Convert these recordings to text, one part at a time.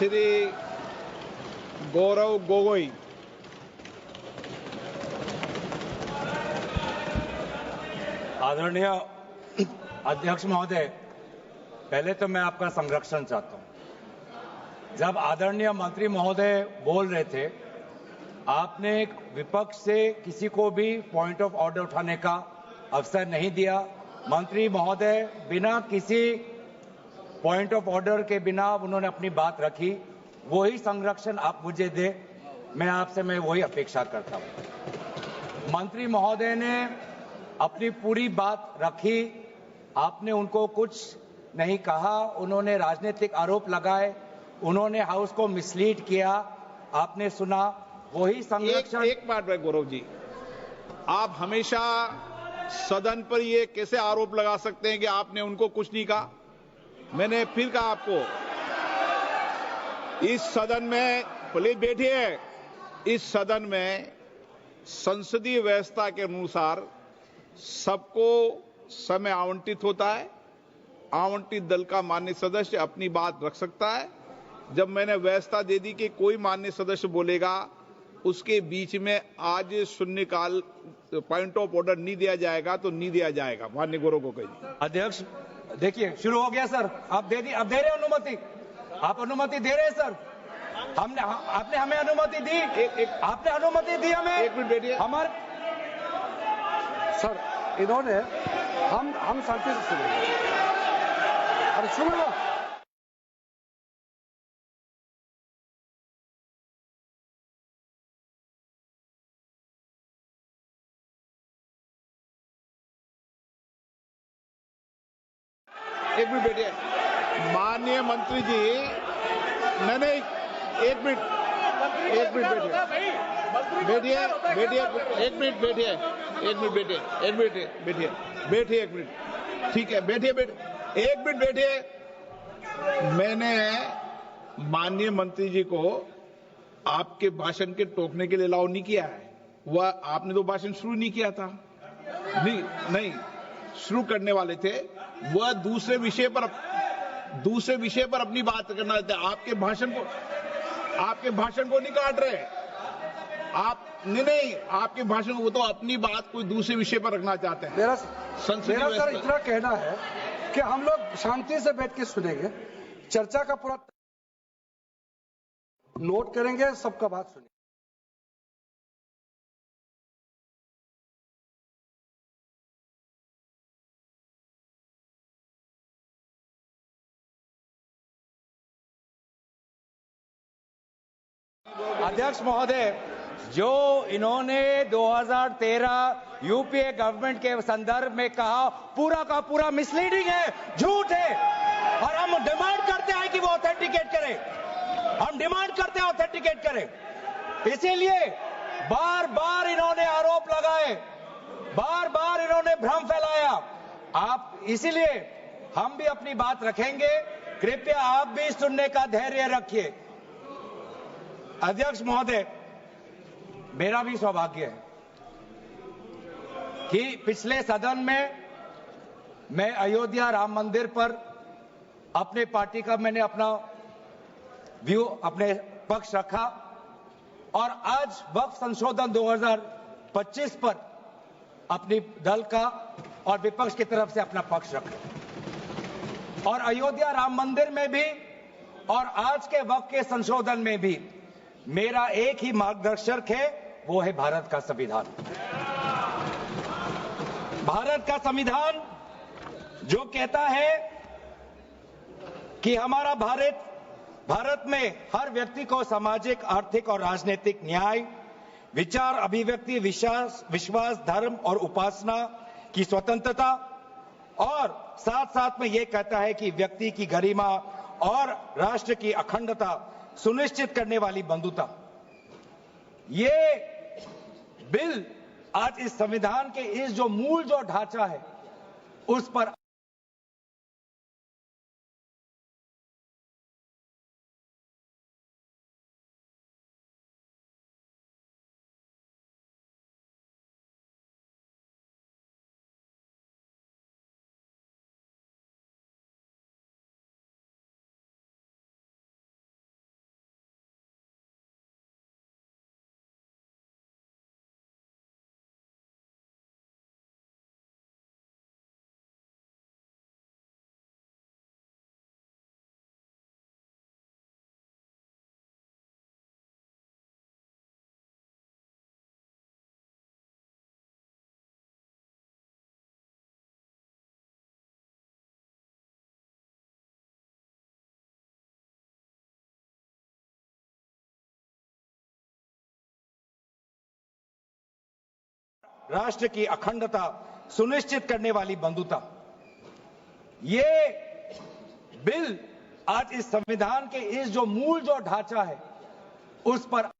श्री गौरव गोगोई। आदरणीय अध्यक्ष महोदय, पहले तो मैं आपका संरक्षण चाहता हूं। जब आदरणीय मंत्री महोदय बोल रहे थे, आपने विपक्ष से किसी को भी पॉइंट ऑफ ऑर्डर उठाने का अवसर नहीं दिया। मंत्री महोदय बिना किसी पॉइंट ऑफ ऑर्डर के बिना उन्होंने अपनी बात रखी। वही संरक्षण आप मुझे दे, मैं वही अपेक्षा करता हूं। मंत्री महोदय ने अपनी पूरी बात रखी, आपने उनको कुछ नहीं कहा। उन्होंने राजनीतिक आरोप लगाए, उन्होंने हाउस को मिसलीड किया, आपने सुना। वही संरक्षण एक बात है गौरव जी, आप हमेशा सदन पर ये कैसे आरोप लगा सकते हैं कि आपने उनको कुछ नहीं कहा। मैंने फिर कहा आपको, इस सदन में, प्लीज बैठिए, इस सदन में संसदीय व्यवस्था के अनुसार सबको समय आवंटित होता है। आवंटित दल का माननीय सदस्य अपनी बात रख सकता है। जब मैंने व्यवस्था दे दी कि कोई माननीय सदस्य बोलेगा, उसके बीच में आज शून्यकाल पॉइंट ऑफ ऑर्डर नहीं दिया जाएगा तो नहीं दिया जाएगा। माननीय गौरव गोगोई जी। अध्यक्ष देखिए, शुरू हो गया सर। आप दे रहे अनुमति, आप अनुमति दे रहे हैं सर। आपने हमें अनुमति दी, आपने अनुमति दी हमें। एक मिनट बैठिए। हमारे सर, इन्होंने हम शांति से सुनेंगे। अरे सुनो ना। एक मिनट बैठिए। माननीय मंत्री जी, नहीं, एक मिनट बैठिए, एक मिनट, ठीक है, बैठिए, एक मिनट बैठिए। मैंने माननीय मंत्री जी को आपके भाषण के टोकने के लिए अलाउ नहीं किया है। वह आपने तो भाषण शुरू नहीं किया था, नहीं शुरू करने वाले थे। वह दूसरे विषय पर अपनी बात करना चाहते हैं। आपके भाषण को नहीं काट रहे आप। नहीं, आपके भाषण को, वो तो अपनी बात कोई दूसरे विषय पर रखना चाहते हैं। मेरा सर इतना कहना है कि हम लोग शांति से बैठ के सुनेंगे, चर्चा का पूरा नोट करेंगे, सबका बात सुनेंगे। अध्यक्ष महोदय, जो इन्होंने 2013 यूपीए गवर्नमेंट के संदर्भ में कहा, पूरा का पूरा मिसलीडिंग है, झूठ है। और हम डिमांड करते हैं कि वो ऑथेंटिकेट करें, हम डिमांड करते हैं ऑथेंटिकेट करें। इसीलिए बार बार इन्होंने आरोप लगाए, बार बार इन्होंने भ्रम फैलाया। आप, इसीलिए हम भी अपनी बात रखेंगे। कृपया आप भी सुनने का धैर्य रखिए। अध्यक्ष महोदय, मेरा भी सौभाग्य है कि पिछले सदन में मैं अयोध्या राम मंदिर पर अपने पार्टी का मैंने अपना व्यू, अपने पक्ष रखा, और आज वक्फ संशोधन 2025 पर अपनी दल का और विपक्ष की तरफ से अपना पक्ष रखा। और अयोध्या राम मंदिर में भी और आज के वक्फ के संशोधन में भी मेरा एक ही मार्गदर्शक है, वो है भारत का संविधान। भारत का संविधान जो कहता है कि हमारा भारत में हर व्यक्ति को सामाजिक, आर्थिक और राजनीतिक न्याय, विचार, अभिव्यक्ति, विश्वास, धर्म और उपासना की स्वतंत्रता, और साथ साथ में यह कहता है कि व्यक्ति की गरिमा और राष्ट्र की अखंडता सुनिश्चित करने वाली बंधुता। ये बिल आज इस संविधान के इस जो मूल जो ढांचा है उस पर राष्ट्र की अखंडता सुनिश्चित करने वाली बंधुता। ये बिल आज इस संविधान के इस जो मूल जो ढांचा है उस पर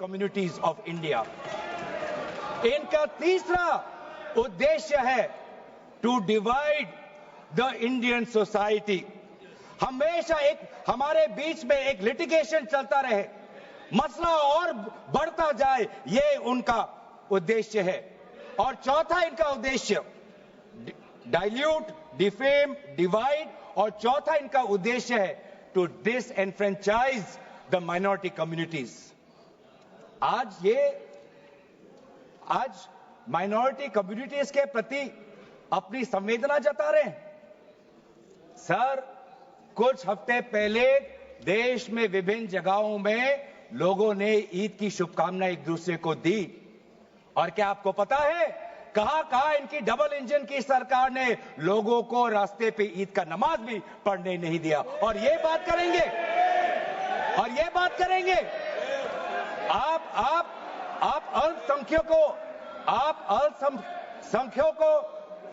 कम्युनिटीज ऑफ इंडिया, इनका तीसरा उद्देश्य है to divide the Indian society. हमेशा एक हमारे बीच में एक लिटिगेशन चलता रहे, मसला और बढ़ता जाए, ये उनका उद्देश्य है। और चौथा इनका उद्देश्य डाइल्यूट, डिफेम, डिवाइड, और चौथा इनका उद्देश्य है to disenfranchise the minority communities. आज माइनॉरिटी कम्युनिटीज के प्रति अपनी संवेदना जता रहे हैं। सर, कुछ हफ्ते पहले देश में विभिन्न जगहों में लोगों ने ईद की शुभकामनाएं एक दूसरे को दी, और क्या आपको पता है कहां इनकी डबल इंजन की सरकार ने लोगों को रास्ते पे ईद का नमाज भी पढ़ने नहीं दिया। और ये बात करेंगे आप अल्पसंख्यकों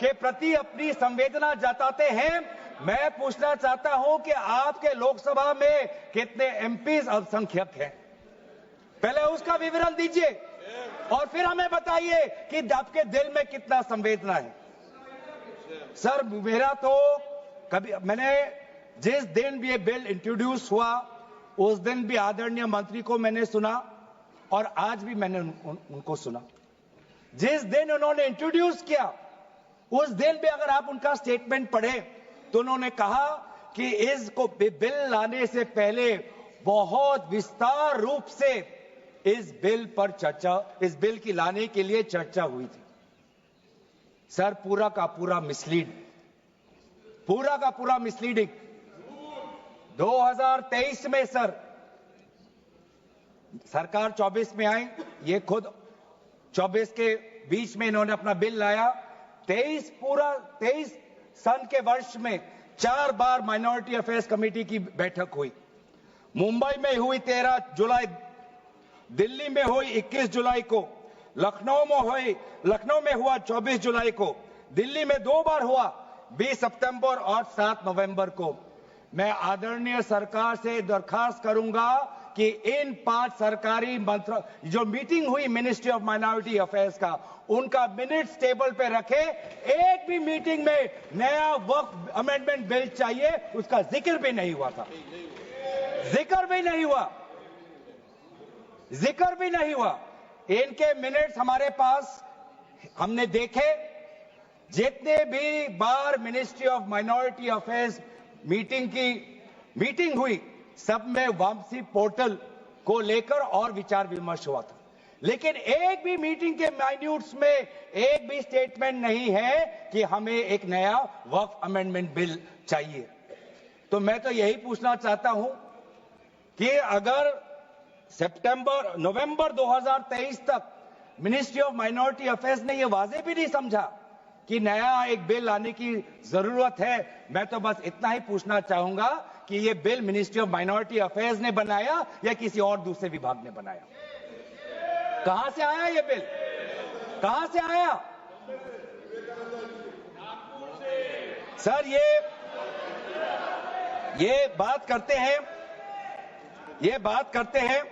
के प्रति अपनी संवेदना जताते हैं। मैं पूछना चाहता हूं कि आपके लोकसभा में कितने एमपीज अल्पसंख्यक हैं? पहले उसका विवरण दीजिए और फिर हमें बताइए कि आपके दिल में कितना संवेदना है। सर, मेरा तो मैंने जिस दिन भी ये बिल इंट्रोड्यूस हुआ उस दिन भी आदरणीय मंत्री को मैंने सुना, और आज भी मैंने उनको सुना। जिस दिन उन्होंने इंट्रोड्यूस किया उस दिन भी अगर आप उनका स्टेटमेंट पढ़े तो उन्होंने कहा कि इसको बिल लाने से पहले बहुत विस्तार रूप से इस बिल की लाने के लिए चर्चा हुई थी। सर, पूरा का पूरा मिसलीडिंग। 2023 में सर सरकार 24 में आई, ये खुद 24 के बीच में इन्होंने अपना बिल लाया। 23 सन के वर्ष में 4 बार माइनॉरिटी अफेयर्स कमेटी की बैठक हुई। मुंबई में हुई 13 जुलाई, दिल्ली में हुई 21 जुलाई को, लखनऊ में हुआ 24 जुलाई को, दिल्ली में 2 बार हुआ 20 सितंबर और 7 नवंबर को। मैं आदरणीय सरकार से दरखास्त करूंगा कि इन 5 सरकारी मंत्री जो मीटिंग हुई मिनिस्ट्री ऑफ माइनॉरिटी अफेयर्स का, उनका मिनट्स टेबल पे रखे। एक भी मीटिंग में नया वक्फ अमेंडमेंट बिल चाहिए उसका जिक्र भी नहीं हुआ था, जिक्र भी नहीं हुआ, जिक्र भी नहीं हुआ। इनके मिनट्स हमारे पास, हमने देखे। जितने भी बार ministry of minority affairs meeting हुई, सब में वापसी पोर्टल को लेकर और विचार विमर्श हुआ था, लेकिन एक भी मीटिंग के माइन्यूट्स में एक भी स्टेटमेंट नहीं है कि हमें एक नया वक्फ अमेंडमेंट बिल चाहिए। तो मैं तो यही पूछना चाहता हूं कि अगर नवंबर 2023 तक मिनिस्ट्री ऑफ माइनॉरिटी अफेयर्स ने यह वाजे भी नहीं समझा कि नया एक बिल लाने की जरूरत है, मैं तो बस इतना ही पूछना चाहूंगा कि यह bill ministry of minority affairs ने बनाया या किसी और दूसरे विभाग ने बनाया? कहां से आया यह बिल, कहां से आया? सर ये बात करते हैं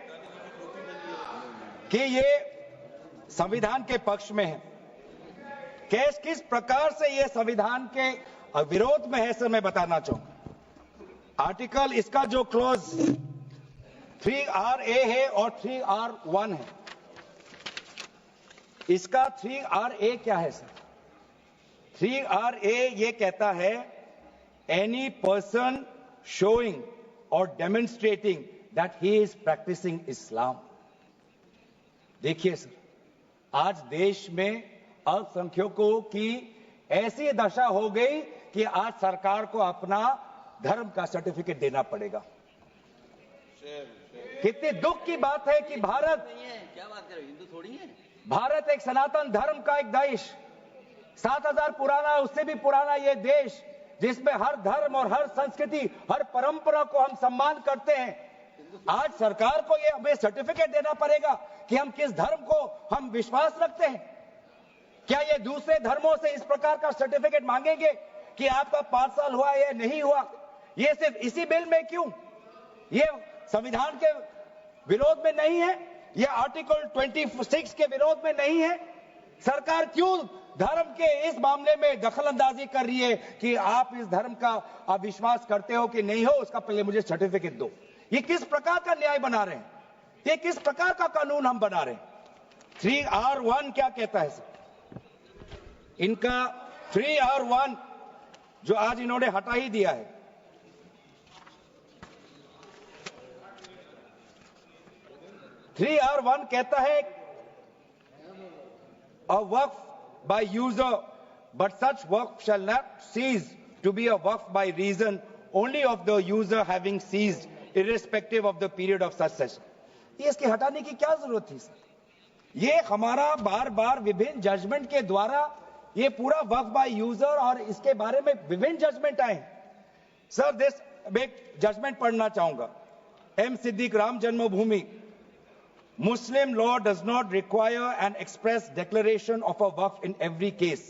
कि ये संविधान के पक्ष में है। केस किस प्रकार से ये संविधान के विरोध में है सर, मैं बताना चाहूंगा। आर्टिकल इसका जो क्लॉज 3RA है और 3R1 है। इसका 3RA क्या है सर? 3RA ये कहता है any person showing or demonstrating that he is practicing Islam। देखिए सर, आज देश में अल्पसंख्यकों की ऐसी दशा हो गई कि आज सरकार को अपना धर्म का सर्टिफिकेट देना पड़ेगा। कितनी दुख की बात है कि भारत नहीं है, क्या बात कर रहे हो, हिंदू थोड़ी है। भारत एक सनातन धर्म का एक देश, 7000 पुराना, उससे भी पुराना ये देश, जिसमें हर धर्म और हर संस्कृति, हर परंपरा को हम सम्मान करते हैं। आज सरकार को ये हमें सर्टिफिकेट देना पड़ेगा कि हम किस धर्म को हम विश्वास रखते हैं। क्या ये दूसरे धर्मों से इस प्रकार का सर्टिफिकेट मांगेंगे कि आपका 5 साल हुआ या नहीं हुआ? ये सिर्फ इसी बिल में क्यों? ये संविधान के विरोध में नहीं है, ये आर्टिकल 26 के विरोध में नहीं है। सरकार क्यों धर्म के इस मामले में दखल अंदाजी कर रही है कि आप इस धर्म का आप विश्वास करते हो कि नहीं हो, उसका पहले मुझे सर्टिफिकेट दो? ये किस प्रकार का न्याय बना रहे हैं? ये किस प्रकार का कानून हम बना रहे हैं? 3R1 क्या कहता है सर? इनका 3R1 जो आज इन्होंने हटा ही दिया है, (3R1) कहता है a waqf by user, but such waqf shall not cease to be a waqf by reason only of the user having ceased, irrespective of the period of such cession। ये इसके हटाने की क्या जरूरत थी सर? ये हमारा बार बार विभिन्न जजमेंट के द्वारा ये पूरा वक्फ बाय यूजर और इसके बारे में विभिन्न जजमेंट आए सर। दिस एक जजमेंट पढ़ना चाहूंगा। M. Siddiq, Ram Janmabhoomi, Muslim law does not require an express declaration of a waqf in every case.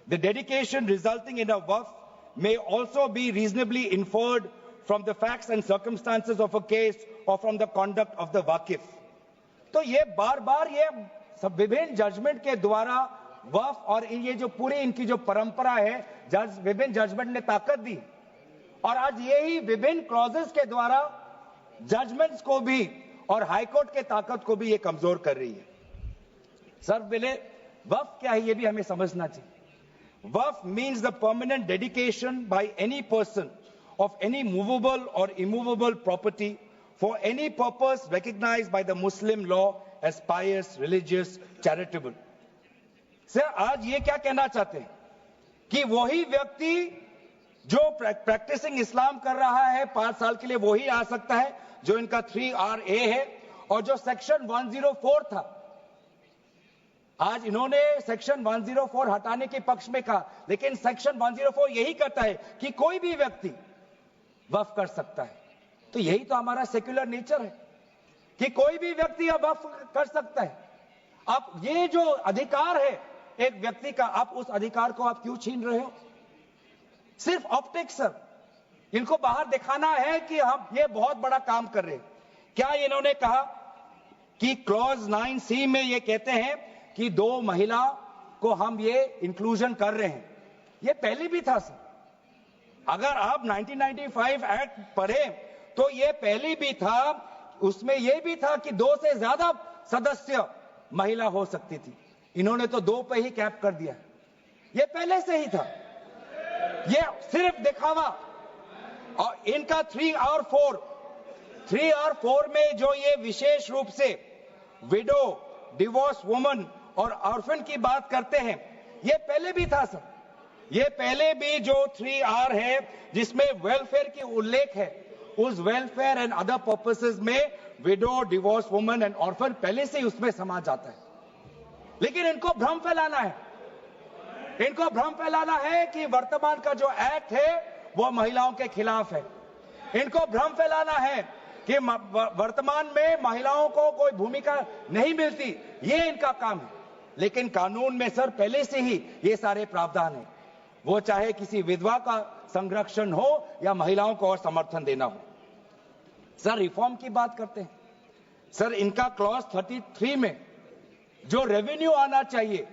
The dedication resulting in a waqf may also be reasonably inferred from the facts and circumstances of a case or from the conduct of the waqif। तो ये बार बार ये सब विभिन्न judgement के द्वारा वक्फ और ये जो पूरी इनकी जो परंपरा है, विभिन्न जजमेंट ने ताकत दी, और आज यही विभिन्न क्लॉजेस के द्वारा जजमेंट्स को भी और हाईकोर्ट के ताकत को भी ये कमजोर कर रही है। सर पहले वक्फ क्या है ये भी हमें समझना चाहिए। Waqf means the permanent dedication by any person of any movable और immovable property for any purpose recognised by the Muslim law as pious, religious, charitable. Sir आज ये क्या कहना चाहते हैं कि वही व्यक्ति जो प्रैक्टिसिंग इस्लाम कर रहा है 5 साल के लिए वही आ सकता है, जो इनका 3RA है, और जो सेक्शन 104 था, आज इन्होंने सेक्शन 104 हटाने के पक्ष में कहा, लेकिन सेक्शन 104 यही कहता है कि कोई भी व्यक्ति वक्फ कर सकता है। तो यही तो हमारा सेक्युलर नेचर है कि कोई भी व्यक्ति अब वक्फ कर सकता है। अब ये जो अधिकार है एक व्यक्ति का, आप उस अधिकार को आप क्यों छीन रहे हो? सिर्फ ऑप्टिक्स सर, इनको बाहर दिखाना है कि हम ये बहुत बड़ा काम कर रहे हैं। क्या इन्होंने कहा कि क्लॉज 9C में ये कहते हैं कि 2 महिला को हम ये इंक्लूजन कर रहे हैं? ये पहले भी था सर। अगर आप 1995 एक्ट पढ़े तो ये पहले भी था, उसमें ये भी था कि 2 से ज्यादा सदस्य महिला हो सकती थी। इन्होंने तो 2 पे ही कैप कर दिया। ये पहले से ही था, ये सिर्फ दिखावा। और इनका 3 और 4 में जो ये विशेष रूप से विडो, डिवोर्स वुमन और ऑर्फन की बात करते हैं, ये पहले भी था सर। ये पहले भी जो 3R है जिसमें वेलफेयर की उल्लेख है, उस वेलफेयर एंड अदर पर्पसेस में window, divorce woman and orphan पहले से ही उसमें समा जाता है। लेकिन इनको भ्रम फैलाना है, इनको भ्रम फैलाना है कि वर्तमान का जो एक्ट है वो महिलाओं के खिलाफ है। इनको भ्रम फैलाना है कि वर्तमान में महिलाओं को कोई भूमिका नहीं मिलती, ये इनका काम है। लेकिन कानून में सर पहले से ही ये सारे प्रावधान है, वो चाहे किसी विधवा का संरक्षण हो या महिलाओं को और समर्थन देना हो। सर रिफॉर्म की बात करते हैं, सर इनका क्लॉज 33 में जो रेवेन्यू आना चाहिए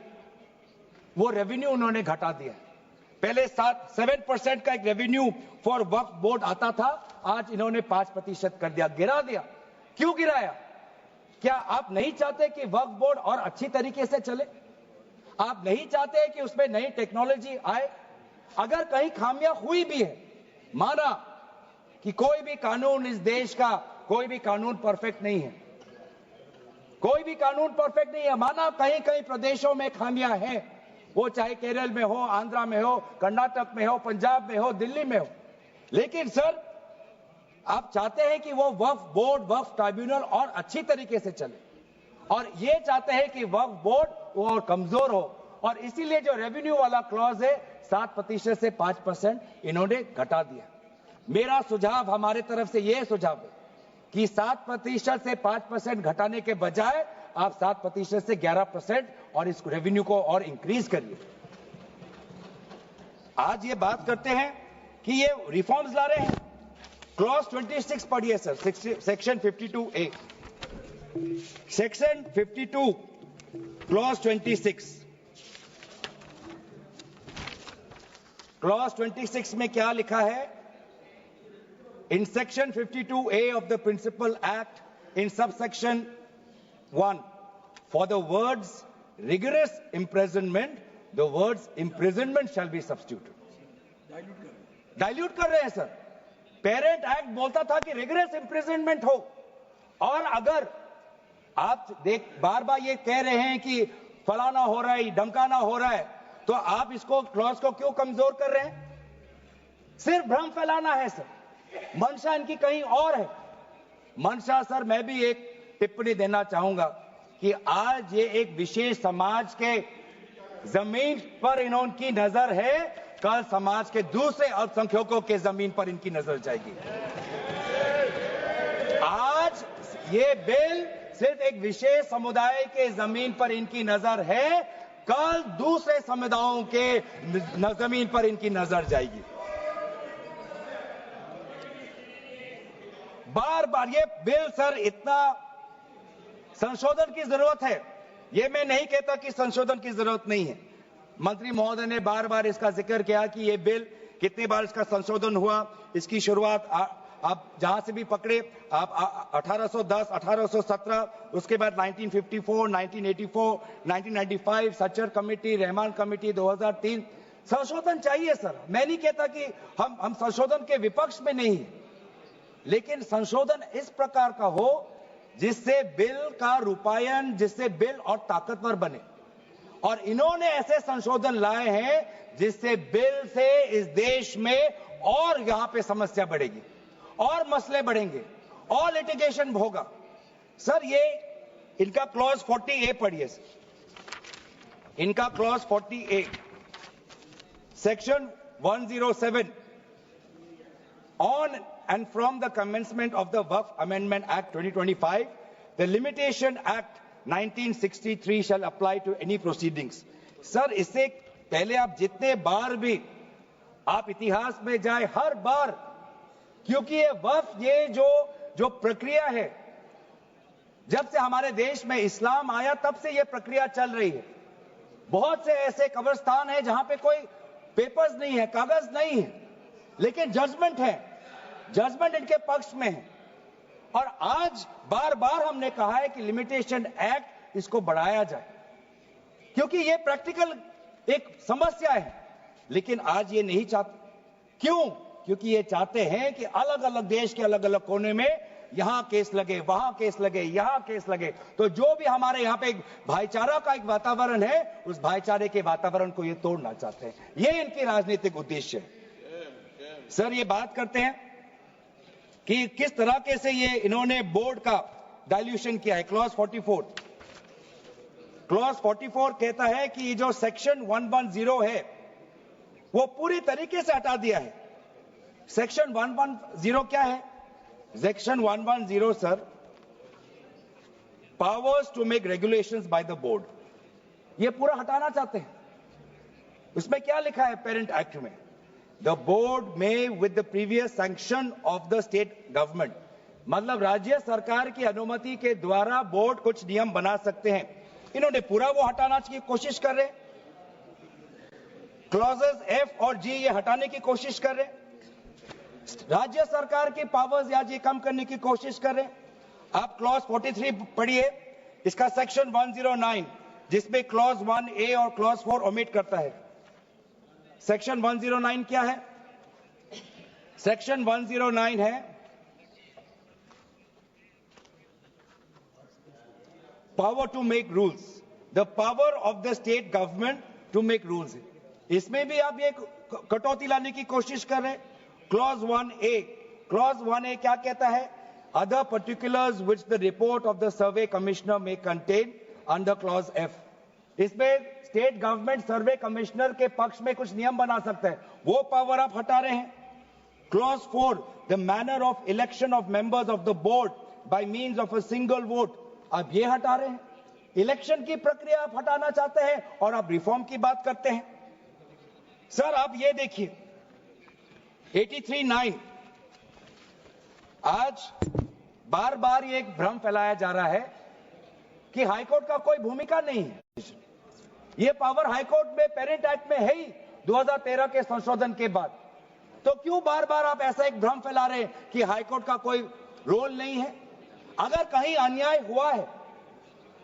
वो रेवेन्यू उन्होंने घटा दिया। पहले 7% का एक रेवेन्यू फॉर वक्फ बोर्ड आता था, आज इन्होंने 5% कर दिया, गिरा दिया। क्यों गिराया? क्या आप नहीं चाहते कि वक्फ बोर्ड और अच्छी तरीके से चले? आप नहीं चाहते कि उसमें नई टेक्नोलॉजी आए? अगर कहीं खामियां हुई भी है, माना कि कोई भी कानून इस देश का, कोई भी कानून परफेक्ट नहीं है, कोई भी कानून परफेक्ट नहीं है, माना कहीं कहीं प्रदेशों में खामियां हैं, वो चाहे केरल में हो, आंध्रा में हो, कर्नाटक में हो, पंजाब में हो, दिल्ली में हो। लेकिन सर आप चाहते हैं कि वो वक्फ बोर्ड, वक्फ ट्राइब्यूनल और अच्छी तरीके से चले, और ये चाहते हैं कि वक्फ बोर्ड वो और कमजोर हो, और इसीलिए जो रेवेन्यू वाला क्लॉज है 7% से 5% इन्होंने घटा दिया। मेरा सुझाव, हमारे तरफ से यह सुझाव है कि 7% से 5% घटाने के बजाय आप 7% से 11% और इस रेवेन्यू को और इंक्रीज करिए। आज ये बात करते हैं कि ये रिफॉर्म्स ला रहे हैं। क्लॉज 26 पढ़िए sir, section 52A, section 52 clause 26। Clause 26 में क्या लिखा है? In section 52A of the Principal Act, in subsection 1, for the words rigorous imprisonment, the words imprisonment shall be substituted. Dilute कर रहे हैं सर। पेरेंट एक्ट बोलता था कि रिगरस इम्प्रिजनमेंट हो, और अगर आप बार बार ये कह रहे हैं कि फलाना हो रहा है, धमकाना हो रहा है, तो आप इसको क्लॉज को क्यों कमजोर कर रहे हैं? सिर्फ भ्रम फैलाना है सर। मंशा इनकी कहीं और है। मंशा सर, मैं भी एक टिप्पणी देना चाहूंगा कि आज ये एक विशेष समाज के जमीन पर इनकी नजर है, कल समाज के दूसरे अल्पसंख्यकों के जमीन पर इनकी नजर जाएगी। आज ये बिल सिर्फ एक विशेष समुदाय के जमीन पर इनकी नजर है, कल दूसरे समुदायों के जमीन पर इनकी नजर जाएगी। बार बार ये बिल सर, इतना संशोधन की जरूरत है, ये मैं नहीं कहता कि संशोधन की जरूरत नहीं है। मंत्री महोदय ने बार बार इसका जिक्र किया कि ये बिल कितनी बार इसका संशोधन हुआ। इसकी शुरुआत आप जहां से भी पकड़े, आप 1810, 1817, उसके बाद 1954, 1984, 1995, सच्चर कमेटी, रहमान कमेटी 2003। संशोधन चाहिए सर, मैं नहीं कहता कि हम संशोधन के विपक्ष में नहीं, लेकिन संशोधन इस प्रकार का हो जिससे बिल का रूपायन, जिससे बिल और ताकतवर बने। और इन्होंने ऐसे संशोधन लाए हैं जिससे बिल से इस देश में और यहां पे समस्या बढ़ेगी, और मसले बढ़ेंगे, और लिटिगेशन होगा। सर ये इनका क्लॉज 40A पढ़िए सर। इनका clause 40A, section 107, on and from the commencement of the Waqf Amendment Act 2025, the Limitation Act 1963 shall apply to any proceedings. Sir इससे पहले आप जितने बार भी आप इतिहास में जाए, हर बार, क्योंकि ये वक्फ, ये जो प्रक्रिया है जब से हमारे देश में इस्लाम आया तब से यह प्रक्रिया चल रही है। बहुत से ऐसे कब्रिस्तान हैं जहां पे कोई पेपर्स नहीं है, कागज नहीं है, लेकिन जजमेंट है, जजमेंट इनके पक्ष में है। और आज बार बार हमने कहा है कि लिमिटेशन एक्ट इसको बढ़ाया जाए, क्योंकि ये प्रैक्टिकल एक समस्या है। लेकिन आज ये नहीं चाहते। क्यों? क्योंकि ये चाहते हैं कि अलग अलग देश के अलग अलग कोने में यहां केस लगे, वहां केस लगे, यहां केस लगे। तो जो भी हमारे यहां पे एक भाईचारा का एक वातावरण है, उस भाईचारे के वातावरण को ये तोड़ना चाहते हैं। ये इनकी राजनीतिक उद्देश्य है। सर, ये बात करते हैं कि किस तरह से ये इन्होंने बोर्ड का डाइल्यूशन किया है। क्लॉज 44, क्लॉज 44 कहता है कि जो सेक्शन 110 है वो पूरी तरीके से हटा दिया है। सेक्शन 110 क्या है? Section 110 sir, powers to make regulations by the board, ये पूरा हटाना चाहते हैं। उसमें क्या लिखा है पेरेंट एक्ट में? द बोर्ड में with the previous sanction of the state government, मतलब राज्य सरकार की अनुमति के द्वारा बोर्ड कुछ नियम बना सकते हैं। इन्होंने पूरा वो हटाना की कोशिश कर रहे हैं। क्लॉजेस एफ और जी ये हटाने की कोशिश कर रहे हैं। राज्य सरकार की पावर्स या जी कम करने की कोशिश कर रहे हैं। आप क्लॉज 43 पढ़िए, इसका सेक्शन 109 जिसमें क्लॉज 1A और क्लॉज 4 ओमिट करता है। सेक्शन 109 क्या है? सेक्शन 109 है power to make rules, the power of the state government to make rules. इसमें भी आप ये कटौती लाने की कोशिश कर रहे हैं। क्लॉज 1A, क्लॉज 1A क्या कहता है? Other particulars which the report of the survey commissioner में कंटेन अंडर क्लॉज F। इसमें स्टेट गवर्नमेंट सर्वे कमिश्नर के पक्ष में कुछ नियम बना सकता है, वो पावर आप हटा रहे हैं। Clause 4, the manner of election of members of the board by means of a single vote, आप ये हटा रहे हैं। इलेक्शन की प्रक्रिया आप हटाना चाहते हैं और आप रिफॉर्म की बात करते हैं। सर, आप ये देखिए 83(9), आज बार बार ये एक भ्रम फैलाया जा रहा है कि हाईकोर्ट का कोई भूमिका नहीं है। ये पावर हाईकोर्ट में पेरेंट एक्ट में है ही 2013 के संशोधन के बाद। तो क्यों बार बार आप ऐसा एक भ्रम फैला रहे हैं कि हाईकोर्ट का कोई रोल नहीं है? अगर कहीं अन्याय हुआ है,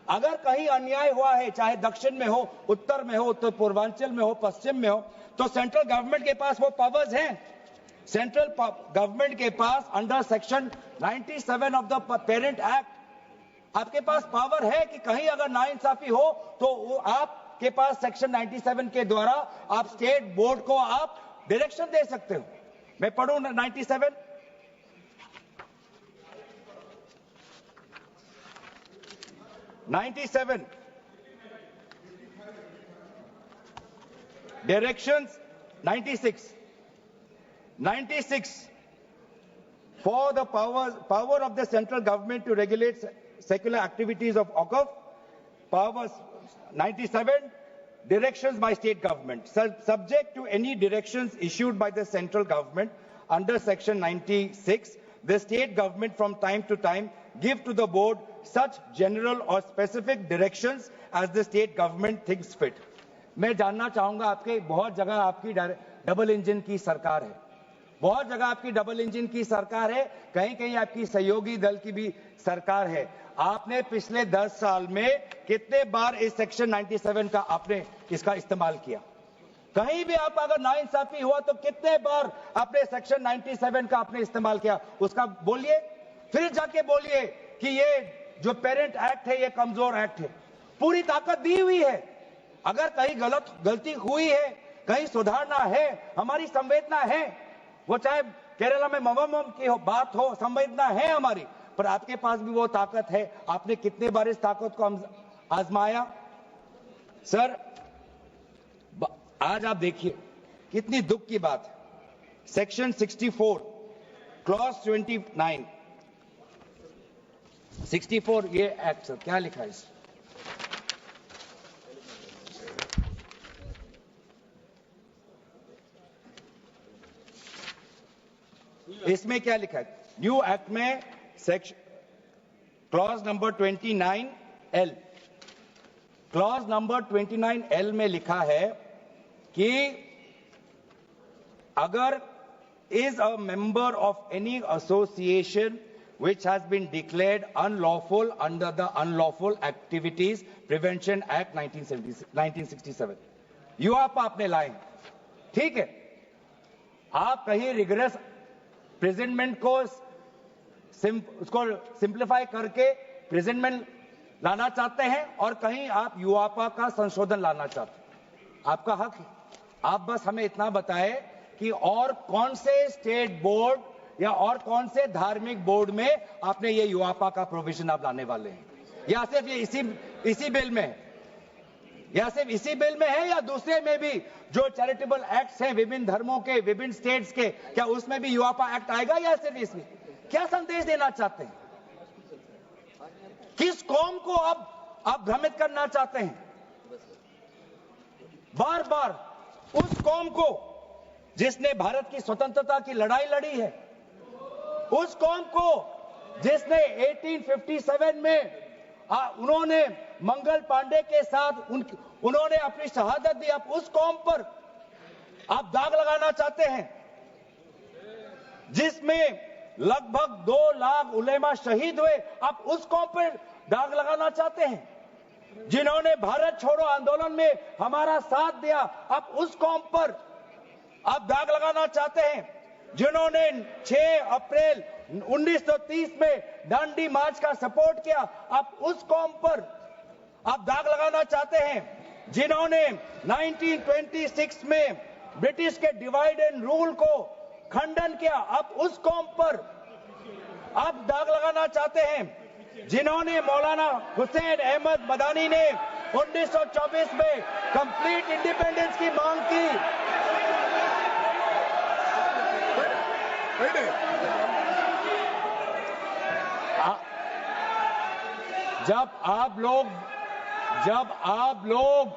अगर कहीं अन्याय हुआ है, चाहे दक्षिण में हो, उत्तर में हो, उत्तर पूर्वांचल में हो, पश्चिम में हो, तो सेंट्रल गवर्नमेंट के पास वो पावर्स हैं। सेंट्रल गवर्नमेंट के पास under section 97 of the parent act आपके पास पावर है कि कहीं अगर नाइंसाफी हो तो वो आपके पास सेक्शन 97 के द्वारा आप स्टेट बोर्ड को आप डायरेक्शन दे सकते हो। मैं पढ़ूं 97, directions 96 for the power of the central government to regulate secular activities of OCF, powers 97 directions by state government subject to any directions issued by the central government under section 96. The state government from time to time give to the board such general or specific directions as the state government thinks fit. मैं जानना चाहूंगा, आपके बहुत जगह आपकी double engine की सरकार है, बहुत जगह आपकी डबल इंजन की सरकार है, कहीं कहीं आपकी सहयोगी दल की भी सरकार है। आपने पिछले 10 साल में कितने बार इस सेक्शन 97 का आपने इसका इस्तेमाल किया? कहीं भी आप अगर नाइंसाफी हुआ तो कितने बार आपने सेक्शन 97 का आपने इस्तेमाल किया? उसका बोलिए, फिर जाके बोलिए कि ये जो पेरेंट एक्ट है ये कमजोर एक्ट है। पूरी ताकत दी हुई है। अगर कहीं गलती हुई है, कहीं सुधारना है, हमारी संवेदना है, वो चाहे केरला में मवम की बात हो, संवेदना है हमारी, पर आपके पास भी वो ताकत है। आपने कितने बार इस ताकत को आजमाया? सर, आज आप देखिए कितनी दुख की बात है। सेक्शन 64 क्लॉज 29 64 ये एक्ट सर क्या लिखा है इसमें क्या लिखा है? न्यू एक्ट में section clause number 29L, clause number 29L में लिखा है कि अगर is a member of any association which has been declared unlawful under the Unlawful Activities Prevention Act 1967, यूआपा आपने लाए, ठीक है, आप कहीं रिगरस प्रेजेंटमेंट को उसको सिंप्लीफाई करके प्रेजेंटमेंट लाना चाहते हैं और कहीं आप यूआपा का संशोधन लाना चाहते हैं, आपका हक है। आप बस हमें इतना बताएं कि और कौन से स्टेट बोर्ड या और कौन से धार्मिक बोर्ड में आपने ये यूआपा का प्रोविजन आप लाने वाले हैं, या सिर्फ ये इसी बिल में है, या सिर्फ इसी बिल में है या दूसरे में भी जो चैरिटेबल एक्ट्स हैं विभिन्न धर्मों के विभिन्न स्टेट्स के, क्या उसमें भी यूआपा एक्ट आएगा या सिर्फ इसमें? क्या संदेश देना चाहते हैं? किस कौम को आप भ्रमित करना चाहते हैं? बार बार उस कौम को जिसने भारत की स्वतंत्रता की लड़ाई लड़ी है, उस कौम को जिसने 1857 में उन्होंने मंगल पांडे के साथ उन्होंने अपनी शहादत दी, आप उस कौम पर आप दाग लगाना चाहते हैं जिसमें लगभग 2 लाख उलेमा शहीद हुए, आप उस कौम पर दाग लगाना चाहते हैं जिन्होंने भारत छोड़ो आंदोलन में हमारा साथ दिया, आप उस कौम पर आप दाग लगाना चाहते हैं जिन्होंने 6 अप्रैल 1930 में दांडी मार्च का सपोर्ट किया, आप उस कौम पर आप दाग लगाना चाहते हैं जिन्होंने 1926 में ब्रिटिश के डिवाइड एंड रूल को खंडन किया, आप उस कौम पर आप दाग लगाना चाहते हैं जिन्होंने मौलाना हुसैन अहमद मदानी ने 1924 में कंप्लीट इंडिपेंडेंस की मांग की। जब आप लोग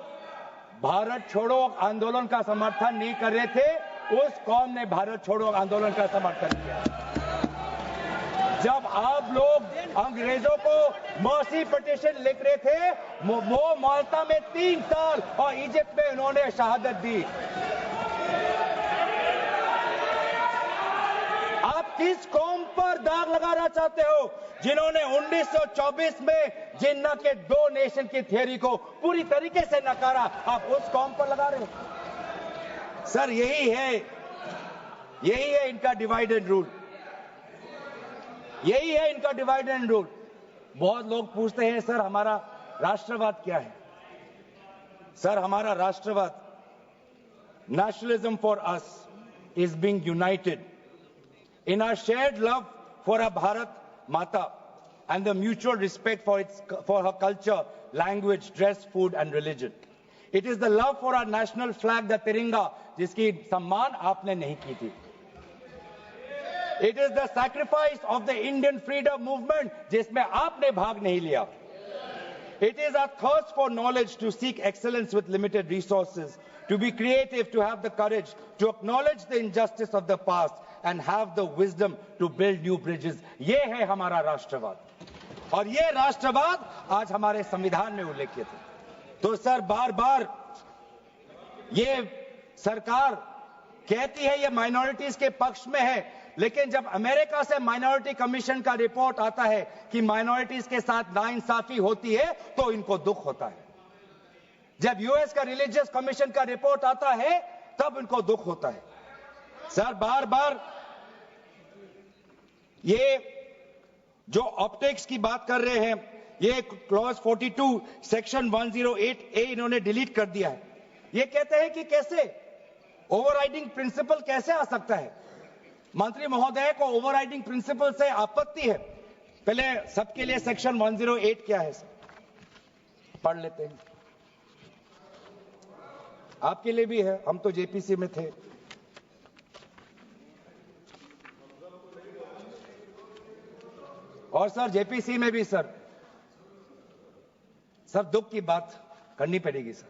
भारत छोड़ो आंदोलन का समर्थन नहीं कर रहे थे, उस कौम ने भारत छोड़ो आंदोलन का समर्थन किया। जब आप लोग अंग्रेजों को मर्सी पिटीशन लिख रहे थे, वो माल्टा में 3 साल और इजिप्ट में उन्होंने शहादत दी। आप किस कौम पर दाग लगाना चाहते हो जिन्होंने 1924 में जिन्ना के 2 नेशन की थियरी को पूरी तरीके से नकारा, आप उस कौम पर लगा रहे हो? सर यही है इनका डिवाइड एंड रूल, यही है इनका डिवाइड एंड रूल। बहुत लोग पूछते हैं सर हमारा राष्ट्रवाद क्या है? सर हमारा राष्ट्रवाद, nationalism for us is being United in our shared love for our Bharat Mata and the mutual respect for her culture, language, dress, food and religion. It is the love for our national flag, the Tiringa, जिसकी सम्मान आपने नहीं की थी. It is the sacrifice of the Indian freedom movement, जिसमें आपने भाग नहीं लिया. It is our thirst for knowledge to seek excellence with limited resources, to be creative, to have the courage, to acknowledge the injustice of the past and have the wisdom to build new bridges. ये है हमारा राष्ट्रवाद और ये राष्ट्रवाद आज हमारे संविधान में उल्लेखित है. तो सर बार बार ये सरकार कहती है ये माइनॉरिटीज के पक्ष में है, लेकिन जब अमेरिका से माइनॉरिटी कमीशन का रिपोर्ट आता है कि माइनॉरिटीज के साथ नाइंसाफी होती है तो इनको दुख होता है. जब यूएस का रिलीजियस कमीशन का रिपोर्ट आता है तब इनको दुख होता है. सर बार बार ये जो ऑप्टिक्स की बात कर रहे हैं, ये क्लॉज 42 सेक्शन 108A इन्होंने डिलीट कर दिया है. ये कहते हैं कि कैसे ओवरराइडिंग प्रिंसिपल कैसे आ सकता है. मंत्री महोदय को ओवरराइडिंग प्रिंसिपल से आपत्ति है. पहले सबके लिए सेक्शन 108 क्या है पढ़ लेते हैं. आपके लिए भी है, हम तो जेपीसी में थे. और सर जेपीसी में भी सर दुख की बात करनी पड़ेगी सर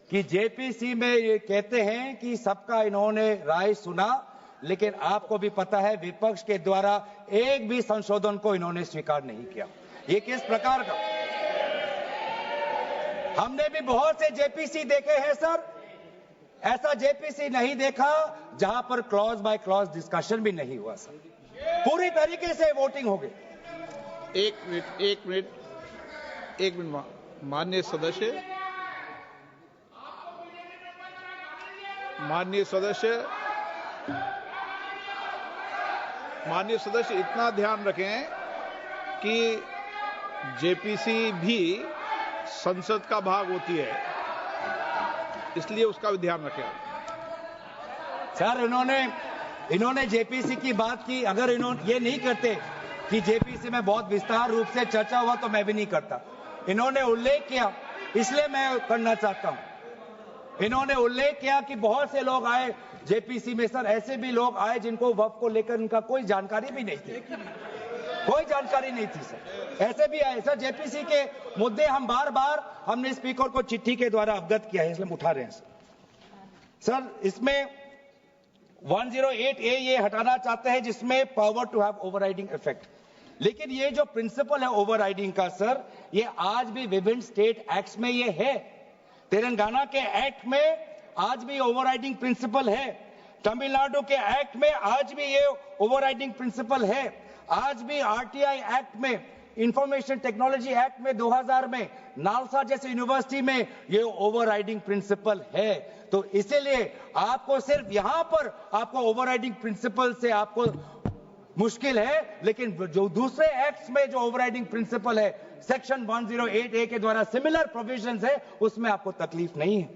कि जेपीसी में ये कहते हैं कि सबका इन्होंने राय सुना, लेकिन आपको भी पता है विपक्ष के द्वारा एक भी संशोधन को इन्होंने स्वीकार नहीं किया. ये किस प्रकार का? हमने भी बहुत से जेपीसी देखे हैं सर, ऐसा जेपीसी नहीं देखा जहां पर क्लॉज बाय क्लॉज डिस्कशन भी नहीं हुआ सर, पूरी तरीके से वोटिंग हो गई। एक मिनट माननीय सदस्य इतना ध्यान रखें कि जेपीसी भी संसद का भाग होती है, इसलिए उसका भी ध्यान रखें। सर इन्होंने जेपीसी की बात की, अगर इन्होंने ये नहीं करते कि जेपीसी में बहुत विस्तार रूप से चर्चा हुआ तो मैं भी नहीं करता। इन्होंने उल्लेख किया, इसलिए मैं करना चाहता हूं। इन्होंने उल्लेख किया कि बहुत से लोग आए जेपीसी में, सर ऐसे भी लोग आए जिनको वक्फ को लेकर उनका कोई जानकारी भी नहीं थी, कोई जानकारी नहीं थी सर, ऐसे भी आए सर। जेपीसी के मुद्दे हम बार बार हमने स्पीकर को चिट्ठी के द्वारा अवगत किया है, इसलिए हम उठा रहे हैं सर। इसमें 108A ये हटाना चाहते हैं जिसमें power to have overriding effect, लेकिन ये जो प्रिंसिपल है ओवरराइडिंग का सर, ये आज भी विभिन्न स्टेट एक्ट्स में ये है। तेलंगाना के एक्ट में आज भी ओवरराइडिंग प्रिंसिपल है, तमिलनाडु के एक्ट में आज भी ये ओवरराइडिंग प्रिंसिपल है, आज भी आरटीआई एक्ट में, इंफॉर्मेशन टेक्नोलॉजी एक्ट में 2000 में, नालसा जैसे यूनिवर्सिटी में ये ओवरराइडिंग प्रिंसिपल है। तो इसीलिए आपको सिर्फ यहां पर आपको ओवरराइडिंग प्रिंसिपल से आपको मुश्किल है, लेकिन जो दूसरे एक्ट्स में जो ओवरराइडिंग प्रिंसिपल है सेक्शन 108A के द्वारा सिमिलर प्रोविजंस है, उसमें आपको तकलीफ नहीं है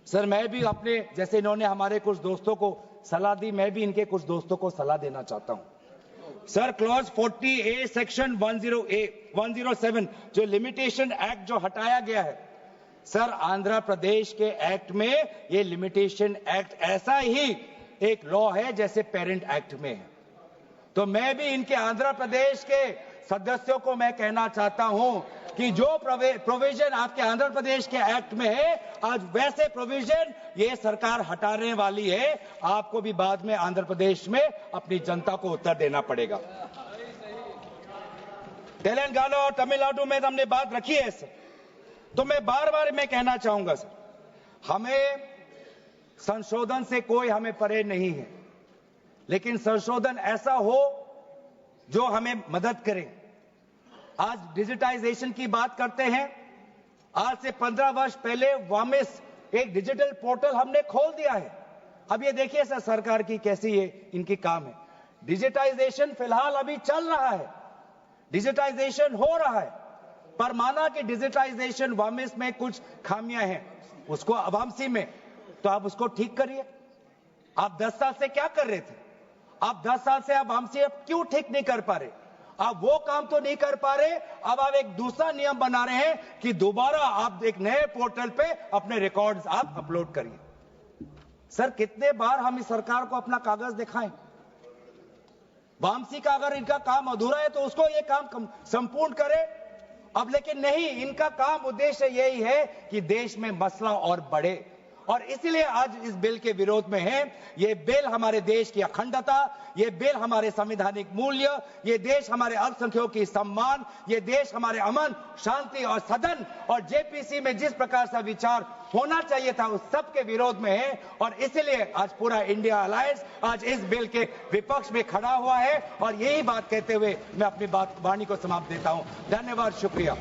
सर। मैं भी अपने जैसे इन्होंने हमारे कुछ दोस्तों को सलाह दी, मैं भी इनके कुछ दोस्तों को सलाह देना चाहता हूं सर। क्लॉज 40A सेक्शन 107 जो लिमिटेशन एक्ट जो हटाया गया है सर, आंध्र प्रदेश के एक्ट में ये लिमिटेशन एक्ट ऐसा ही एक लॉ है जैसे पेरेंट एक्ट में है। तो मैं भी इनके आंध्र प्रदेश के सदस्यों को मैं कहना चाहता हूं कि जो प्रोविजन आपके आंध्र प्रदेश के एक्ट में है, आज वैसे प्रोविजन ये सरकार हटाने वाली है। आपको भी बाद में आंध्र प्रदेश में अपनी जनता को उत्तर देना पड़ेगा। तेलंगाना और तमिलनाडु में हमने बात रखी है सर, तो मैं बार बार मैं कहना चाहूंगा सर, हमें संशोधन से कोई हमें परहेज नहीं है, लेकिन संशोधन ऐसा हो जो हमें मदद करे। आज डिजिटाइजेशन की बात करते हैं, आज से 15 वर्ष पहले वामिस एक डिजिटल पोर्टल हमने खोल दिया है। अब ये देखिए सर सरकार की कैसी ये इनकी काम है। डिजिटाइजेशन फिलहाल अभी चल रहा है, डिजिटाइजेशन हो रहा है, पर माना कि डिजिटाइजेशन वामिस में कुछ खामियां हैं, उसको वामसी में, तो आप उसको ठीक करिए। आप 10 साल से क्या कर रहे थे? आप 10 साल से आप वामसी क्यों ठीक नहीं कर पा रहे? आप वो काम तो नहीं कर पा रहे, अब आप एक दूसरा नियम बना रहे हैं कि दोबारा आप एक नए पोर्टल पे अपने रिकॉर्ड्स आप अपलोड करिए। सर कितने बार हम इस सरकार को अपना कागज दिखाएं? वामसी का अगर इनका काम अधूरा है तो उसको ये काम संपूर्ण करें। अब लेकिन नहीं, इनका काम उद्देश्य यही है कि देश में मसला और बढ़े, और इसलिए आज इस बिल के विरोध में है। ये बिल हमारे देश की अखंडता, ये बिल हमारे संवैधानिक मूल्य, ये देश हमारे अल्पसंख्यकों की सम्मान, ये देश हमारे अमन शांति और सदन और जेपीसी में जिस प्रकार से विचार होना चाहिए था उस सब के विरोध में है। और इसलिए आज पूरा इंडिया अलायंस आज इस बिल के विपक्ष में खड़ा हुआ है, और यही बात कहते हुए मैं अपनी वाणी को समाप्त देता हूं। धन्यवाद, शुक्रिया।